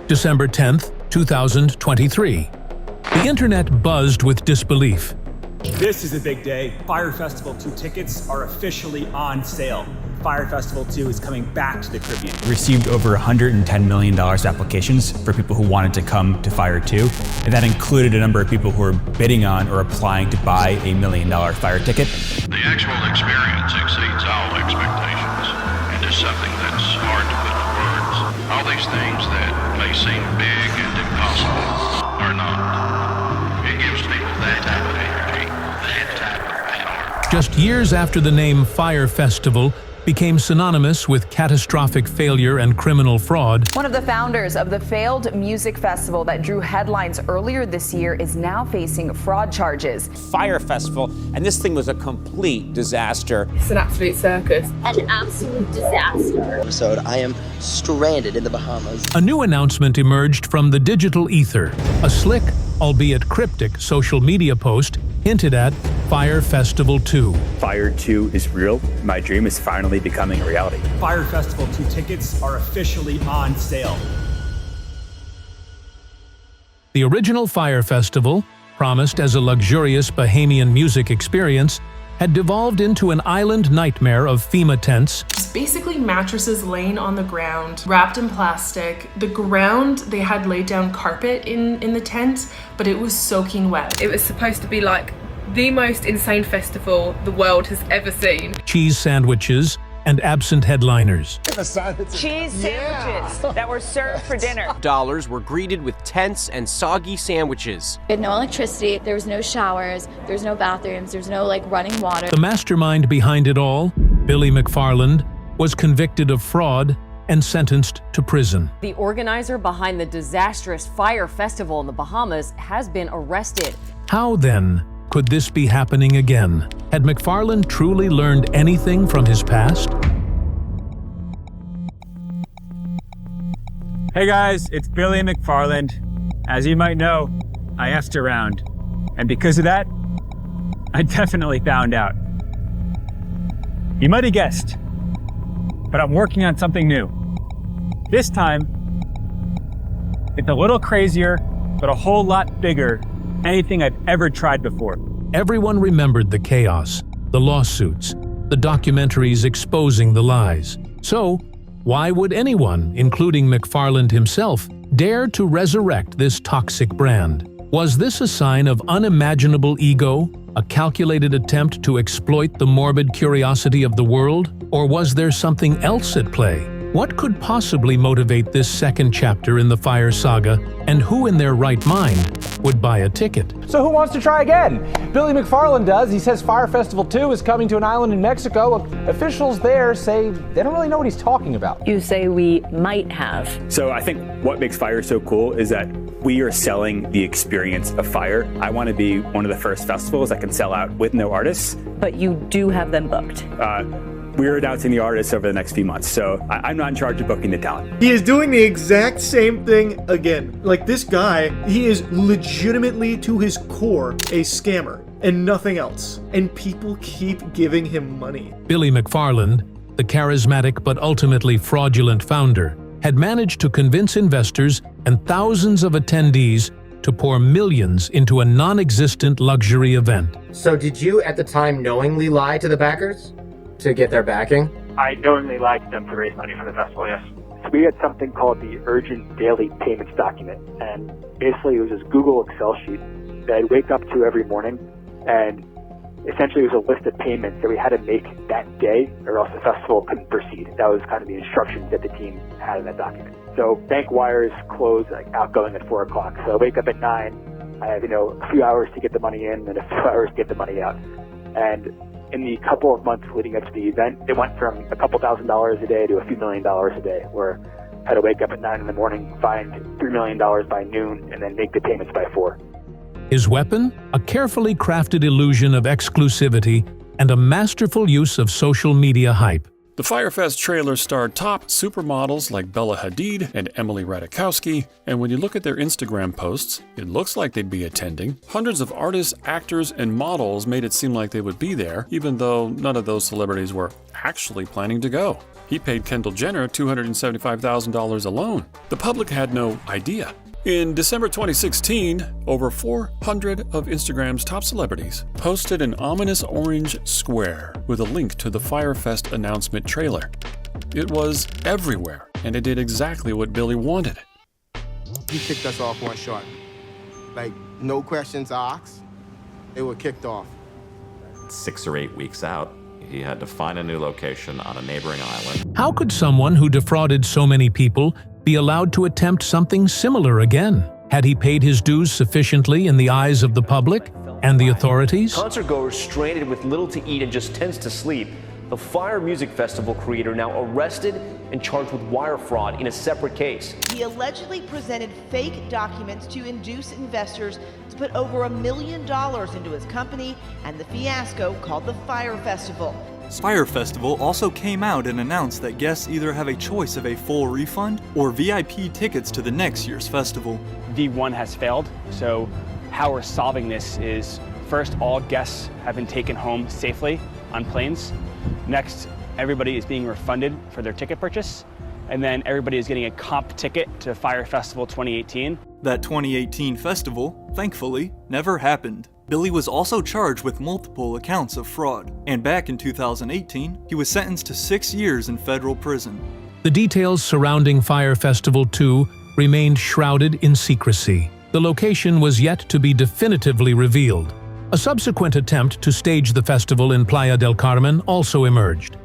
December 10th, 2023. The internet buzzed with disbelief. This is a big day. Fyre Festival II tickets are officially on sale. Fyre Festival II is coming back to the Caribbean. Received over $110 million applications for people who wanted to come to Fyre 2, and that included a number of people who were bidding on or applying to buy a $1 million Fyre ticket. The actual experience exceeds all expectations, and is something that's hard to put into words. All these things that may seem big and impossible are not. It gives people that type of energy, that type of power. Just years after the name Fyre Festival became synonymous with catastrophic failure and criminal fraud. One of the founders of the failed music festival that drew headlines earlier this year is now facing fraud charges. Fyre Festival, and this thing was a complete disaster. It's an absolute circus. An absolute disaster. Episode, I am stranded in the Bahamas. A new announcement emerged from the digital ether. A slick, albeit cryptic, social media post hinted at Fyre Festival II. Fyre 2 is real. My dream is finally becoming a reality. Fyre Festival II tickets are officially on sale. The original Fyre Festival, promised as a luxurious Bahamian music experience, had devolved into an island nightmare of FEMA tents. Basically mattresses laying on the ground, wrapped in plastic. The ground, they had laid down carpet in the tent, but it was soaking wet. It was supposed to be like the most insane festival the world has ever seen. Cheese sandwiches and absent headliners. Cheese sandwiches that were served for dinner. Dollars were greeted with tents and soggy sandwiches. We had no electricity, there was no showers, there was no bathrooms, there was no running water. The mastermind behind it all, Billy McFarland, was convicted of fraud and sentenced to prison. The organizer behind the disastrous Fyre Festival in the Bahamas has been arrested. How then could this be happening again? Had McFarland truly learned anything from his past? Hey guys, it's Billy McFarland. As you might know, I effed around. And because of that, I definitely found out. You might have guessed, but I'm working on something new. This time, it's a little crazier, but a whole lot bigger than anything I've ever tried before. Everyone remembered the chaos, the lawsuits, the documentaries exposing the lies. So, why would anyone, including McFarland himself, dare to resurrect this toxic brand? Was this a sign of unimaginable ego, a calculated attempt to exploit the morbid curiosity of the world? Or was there something else at play? What could possibly motivate this second chapter in the Fyre saga, and who in their right mind would buy a ticket? So who wants to try again? Billy McFarland does. He says Fyre Festival II is coming to an island in Mexico. Officials there say they don't really know what he's talking about. You say we might have. So I think what makes Fyre so cool is that we are selling the experience of Fyre. I want to be one of the first festivals that can sell out with no artists. But you do have them booked. We're announcing the artists over the next few months, so I'm not in charge of booking the talent. He is doing the exact same thing again. Like, this guy, he is legitimately, to his core, a scammer and nothing else. And people keep giving him money. Billy McFarland, the charismatic but ultimately fraudulent founder, had managed to convince investors and thousands of attendees to pour millions into a non-existent luxury event. So did you, at the time, knowingly lie to the backers to get their backing? I knowingly lied to them to raise money for the festival, yes. So we had something called the Urgent Daily Payments Document, and basically it was this Google Excel sheet that I'd wake up to every morning, and essentially it was a list of payments that we had to make that day, or else the festival couldn't proceed. That was kind of the instructions that the team had in that document. So bank wires close, outgoing at 4 o'clock. So I wake up at 9, I have, a few hours to get the money in, and a few hours to get the money out. And in the couple of months leading up to the event, it went from a couple $1,000s a day to a few $1 million a day, where I had to wake up at 9 in the morning, find $3 million by noon, and then make the payments by 4. His weapon? A carefully crafted illusion of exclusivity and a masterful use of social media hype. The Fyre Fest trailer starred top supermodels like Bella Hadid and Emily Ratajkowski, and when you look at their Instagram posts, it looks like they'd be attending. Hundreds of artists, actors, and models made it seem like they would be there, even though none of those celebrities were actually planning to go. He paid Kendall Jenner $275,000 alone. The public had no idea. In December 2016, over 400 of Instagram's top celebrities posted an ominous orange square with a link to the Fyre Fest announcement trailer. It was everywhere, and it did exactly what Billy wanted. He kicked us off one shot. Like, no questions asked, they were kicked off. 6 or 8 weeks out, he had to find a new location on a neighboring island. How could someone who defrauded so many people be allowed to attempt something similar again? Had he paid his dues sufficiently in the eyes of the public and the authorities? Concert goers stranded with little to eat and just tents to sleep. The Fyre Music Festival creator now arrested and charged with wire fraud in a separate case. He allegedly presented fake documents to induce investors to put over $1 million into his company and the fiasco called the Fyre Festival. Fyre Festival also came out and announced that guests either have a choice of a full refund or VIP tickets to the next year's festival. V1 has failed, so how we're solving this is, first, all guests have been taken home safely on planes. Next, everybody is being refunded for their ticket purchase. And then everybody is getting a comp ticket to Fyre Festival 2018. That 2018 festival, thankfully, never happened. Billy was also charged with multiple accounts of fraud, and back in 2018, he was sentenced to 6 years in federal prison. The details surrounding Fyre Festival II remained shrouded in secrecy. The location was yet to be definitively revealed. A subsequent attempt to stage the festival in Playa del Carmen also emerged.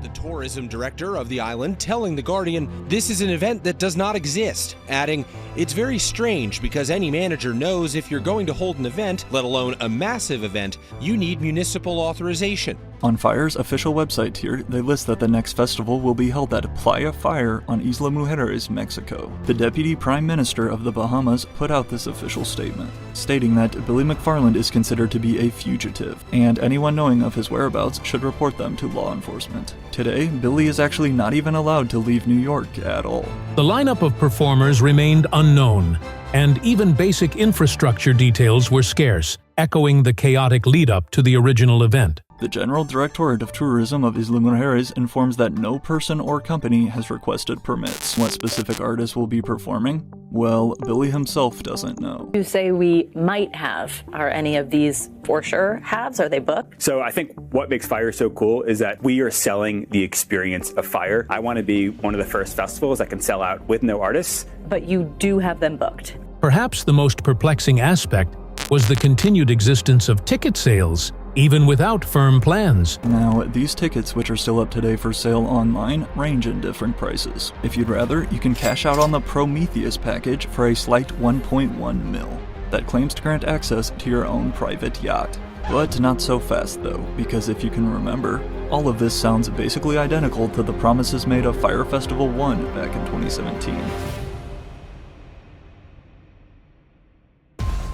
The tourism director of the island, telling The Guardian this is an event that does not exist, adding, "It's very strange because any manager knows if you're going to hold an event, let alone a massive event, you need municipal authorization." On Fyre's official website here, they list that the next festival will be held at Playa Fyre on Isla Mujeres, Mexico. The Deputy Prime Minister of the Bahamas put out this official statement, stating that Billy McFarland is considered to be a fugitive, and anyone knowing of his whereabouts should report them to law enforcement. Today, Billy is actually not even allowed to leave New York at all. The lineup of performers remained unknown, and even basic infrastructure details were scarce, echoing the chaotic lead-up to the original event. The General Directorate of Tourism of Isla Mujeres informs that no person or company has requested permits. What specific artists will be performing? Well, Billy himself doesn't know. You say we might have. Are any of these for sure haves? Are they booked? So I think what makes Fyre so cool is that we are selling the experience of Fyre. I want to be one of the first festivals that can sell out with no artists. But you do have them booked. Perhaps the most perplexing aspect was the continued existence of ticket sales, even without firm plans. Now, these tickets, which are still up today for sale online, range in different prices. If you'd rather, you can cash out on the Prometheus package for a slight 1.1 mil. That claims to grant access to your own private yacht. But not so fast though, because if you can remember, all of this sounds basically identical to the promises made of Fyre Festival I back in 2017.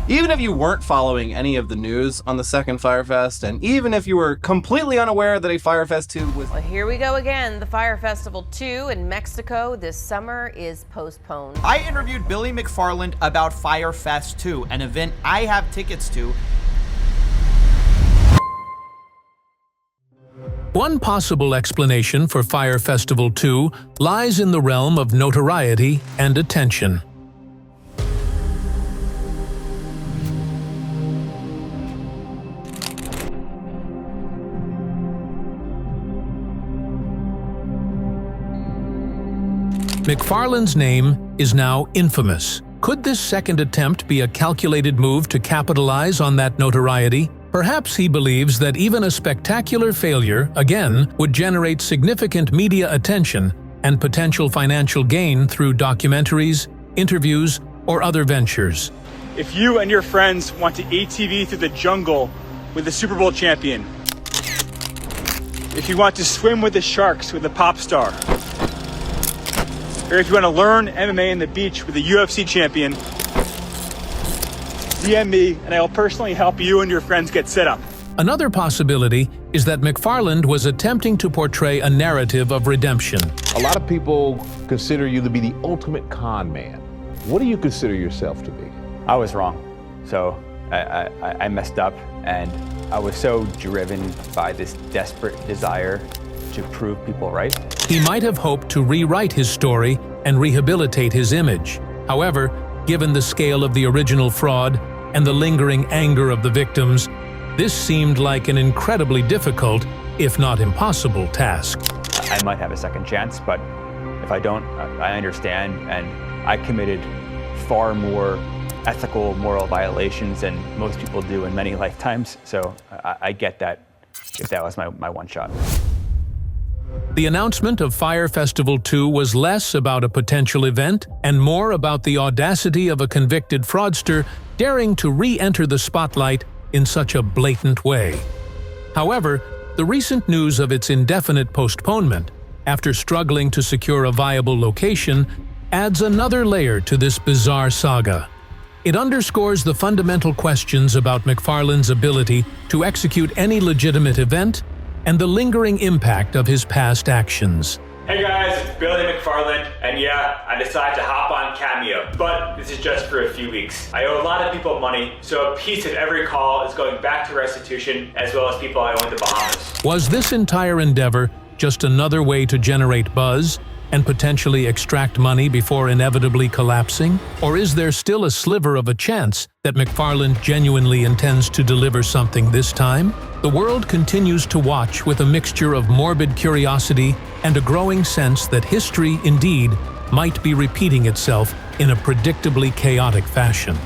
Even if you weren't following any of the news on the second Fyre Fest, and even if you were completely unaware that a Fyre Fest II was... Well, here we go again. The Fyre Festival II in Mexico this summer is postponed. I interviewed Billy McFarland about Fyre Fest II, an event I have tickets to. One possible explanation for Fyre Festival II lies in the realm of notoriety and attention. McFarland's name is now infamous. Could this second attempt be a calculated move to capitalize on that notoriety? Perhaps he believes that even a spectacular failure, again, would generate significant media attention and potential financial gain through documentaries, interviews, or other ventures. If you and your friends want to ATV through the jungle with the Super Bowl champion, if you want to swim with the sharks with a pop star, or if you want to learn MMA in the beach with a UFC champion, DM me and I'll personally help you and your friends get set up. Another possibility is that McFarland was attempting to portray a narrative of redemption. A lot of people consider you to be the ultimate con man. What do you consider yourself to be? I was wrong. So I messed up, and I was so driven by this desperate desire to prove people right. He might have hoped to rewrite his story and rehabilitate his image. However, given the scale of the original fraud and the lingering anger of the victims, this seemed like an incredibly difficult, if not impossible, task. I might have a second chance, but if I don't, I understand, and I committed far more ethical, moral violations than most people do in many lifetimes, so I get that if that was my one shot. The announcement of Fyre Festival II was less about a potential event and more about the audacity of a convicted fraudster daring to re-enter the spotlight in such a blatant way. However, the recent news of its indefinite postponement, after struggling to secure a viable location, adds another layer to this bizarre saga. It underscores the fundamental questions about McFarland's ability to execute any legitimate event and the lingering impact of his past actions. Hey guys, it's Billy McFarland, and yeah, I decided to hop on Cameo, but this is just for a few weeks. I owe a lot of people money, so a piece of every call is going back to restitution, as well as people I owe in the Bahamas. Was this entire endeavor just another way to generate buzz and potentially extract money before inevitably collapsing? Or is there still a sliver of a chance that McFarland genuinely intends to deliver something this time? The world continues to watch with a mixture of morbid curiosity and a growing sense that history, indeed, might be repeating itself in a predictably chaotic fashion.